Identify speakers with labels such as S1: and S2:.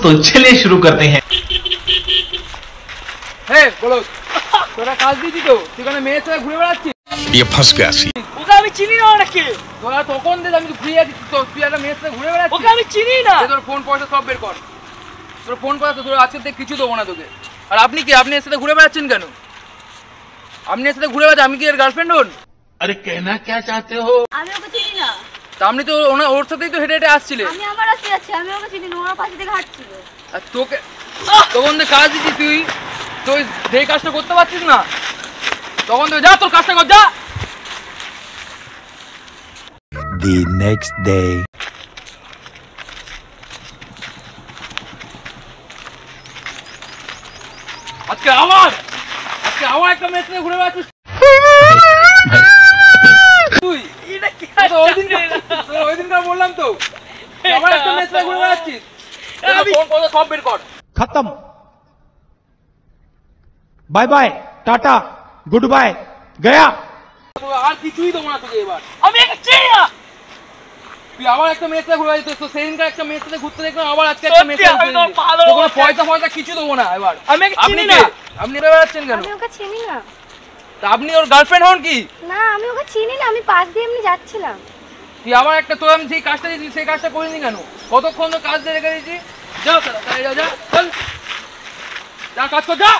S1: तो चलिए शुरू करते हैं।
S2: বলো তোরা কাজ দিবি তো সেখানে মেয়ের সাথে ঘুরে বেড়াচ্ছিস
S3: ये फंस गया सी
S4: ওকে আমি চিনি না ওনাকে
S2: তোরা তখন যে আমি ঘুরে আছি তো তুই একটা মেয়ের সাথে ঘুরে বেড়াচ্ছিস
S4: ওকে আমি চিনি না
S2: তোর ফোন পয়সা সব বের কর তোর ফোন পয়সা তোর আজকে থেকে কিছু দেবো না তোকে আর আপনি কি আপনি এর সাথে ঘুরে বেড়াচ্ছেন কেন আপনি এর সাথে ঘুরে বেড়াচ্ছেন আমি কি এর গার্লফ্রেন্ড হন
S1: अरे कहना क्या चाहते हो?
S5: আমি ওকে চিনি না
S2: তা আপনি তো ওর সাথেই তো হেঁটে হেঁটে আসছিলেন
S5: আমি আমার রাস্তায় যাচ্ছি আমি ওকে চিনি না ওর পাশে থেকে হাঁটছিল
S2: আর তোকে তখন তো কাজ দিচ্ছি তুই যে কাজটা করতে পারছিস না তখন তো যা তোর কাজটা কর যা
S3: The next day
S2: আজকে আবার একটা মেয়ের সাথে ঘুরে বেড়াচ্ছিস তুই
S4: এটা কি
S2: ওই দিনকার বললাম তো আবার একটা মেয়ের সাথে ঘুরে বেড়াচ্ছিস ফোন করে সব বের কর
S6: खत्म bye bye tata good bye गया
S2: আর কিছুই দেবো না তোকে এবার
S4: আমি একে চিনি না
S2: তুই আবার একটা মেয়ের সাথে ঘুরে বেড়াচ্ছিস তো সেদিনকার একটা মেয়ের সাথে ঘুরতে দেখলাম আবার আজকে একটা মেয়ের সাথে
S4: সত্যি, আমি তো ভালো
S2: কোনো পয়সা কিছু দেবো না এবার
S4: আমি একে চিনি
S2: আপনি
S4: না
S2: কে? আপনি ঘুরে বেড়াচ্ছেন কেন
S5: আমি ওকে চিনি না
S2: তা আপনি ওর গার্লফ্রেন্ড হন কি
S5: না আমি ওকে চিনি না আমি পাশ দিয়ে এমনি যাচ্ছিলাম
S2: তুই আবার একটা তোর আমি যেই কাজটা দিয়েছি সেই কাজটা করিনি কেন কতক্ষণ তো কাজ দিয়ে রেখে দিয়েছি যা তাড়াতাড়ি যা চল যা কাজ কর যা